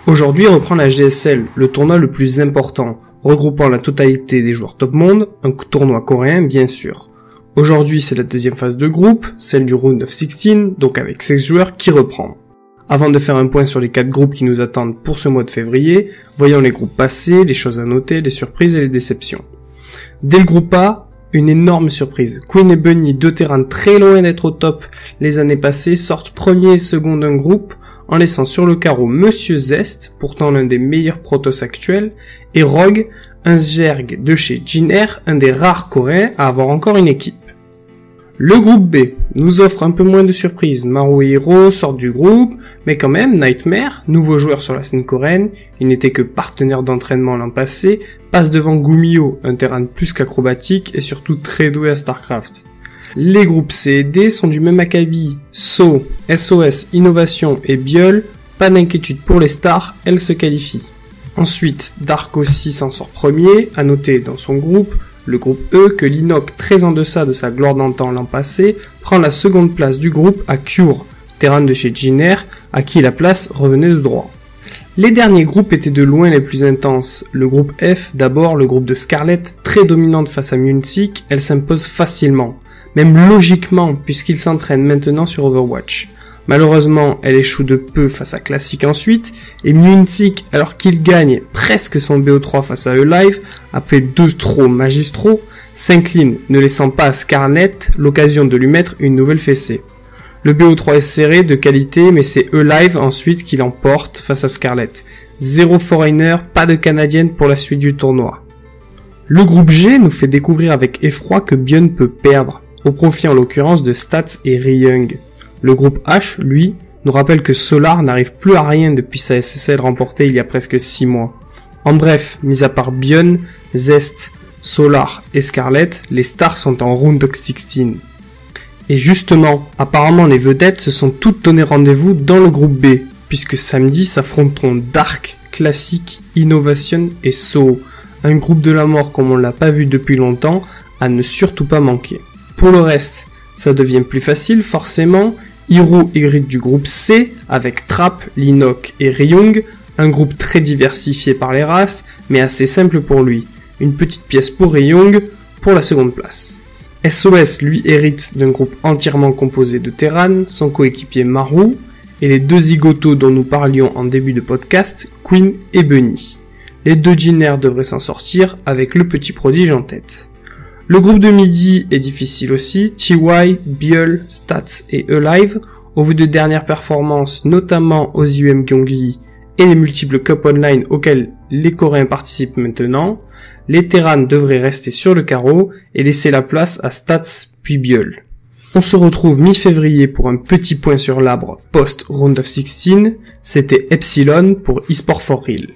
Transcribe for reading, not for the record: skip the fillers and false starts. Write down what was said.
Aujourd'hui reprend la GSL, le tournoi le plus important, regroupant la totalité des joueurs top monde, un tournoi coréen bien sûr. Aujourd'hui c'est la deuxième phase de groupe, celle du round of 16, donc avec 16 joueurs qui reprend. Avant de faire un point sur les 4 groupes qui nous attendent pour ce mois de février, voyons les groupes passés, les choses à noter, les surprises et les déceptions. Dès le groupe A, une énorme surprise. Queen et Bunny, deux terrains très loin d'être au top les années passées, sortent premier et second d'un groupe, en laissant sur le carreau Monsieur Zest, pourtant l'un des meilleurs Protoss actuels, et Rogue, un Zerg de chez Jin Air, un des rares coréens à avoir encore une équipe. Le groupe B nous offre un peu moins de surprises. Maru et Hero sortent du groupe, mais quand même, Nightmare, nouveau joueur sur la scène coréenne, il n'était que partenaire d'entraînement l'an passé, passe devant Gumiho, un terrain plus qu'acrobatique et surtout très doué à StarCraft. Les groupes C et D sont du même acabit. So, SOS, Innovation et Biol, pas d'inquiétude pour les stars, elles se qualifient. Ensuite, Dark aussi s'en sort premier, à noter dans son groupe, le groupe E, que l'Inoc, très en deçà de sa gloire d'antan l'an passé, prend la seconde place du groupe à Cure, terrain de chez Jin Air, à qui la place revenait de droit. Les derniers groupes étaient de loin les plus intenses. Le groupe F, d'abord, le groupe de Scarlet, très dominante face à Muntic, elle s'impose facilement, même logiquement, puisqu'il s'entraîne maintenant sur Overwatch. Malheureusement, elle échoue de peu face à Classic ensuite, et Muntic, alors qu'il gagne presque son BO3 face à E-Live, après 2 throws magistraux, s'incline, ne laissant pas à Scarlet l'occasion de lui mettre une nouvelle fessée. Le BO3 est serré, de qualité, mais c'est E-Live ensuite qui l'emporte face à Scarlet. 0 foreigner, pas de canadienne pour la suite du tournoi. Le groupe G nous fait découvrir avec effroi que Bion peut perdre, au profit en l'occurrence de Stats et Ryung. Le groupe H, lui, nous rappelle que Solar n'arrive plus à rien depuis sa SSL remportée il y a presque 6 mois. En bref, mis à part Bion, Zest, Solar et Scarlet, les stars sont en round of 16. Et justement, apparemment les vedettes se sont toutes donné rendez-vous dans le groupe B, puisque samedi s'affronteront Dark, Classic, Innovation et SO, un groupe de la mort comme on l'a pas vu depuis longtemps, à ne surtout pas manquer. Pour le reste, ça devient plus facile forcément. Hero hérite du groupe C, avec Trap, Linoc et Ryung, un groupe très diversifié par les races, mais assez simple pour lui. Une petite pièce pour Ryung, pour la seconde place. SOS lui hérite d'un groupe entièrement composé de Terran, son coéquipier Maru, et les deux zigotos dont nous parlions en début de podcast, Queen et Bunny. Les deux Jin Air devraient s'en sortir, avec le petit prodige en tête. Le groupe de midi est difficile aussi, TY, Biol, Stats et E-Live, au vu de dernières performances, notamment aux IUM Gyeonggi et les multiples Cup Online auxquels les Coréens participent maintenant, les Terran devraient rester sur le carreau et laisser la place à Stats puis Biol. On se retrouve mi-février pour un petit point sur l'arbre post-Round of 16, c'était Epsilon pour eSport for Real.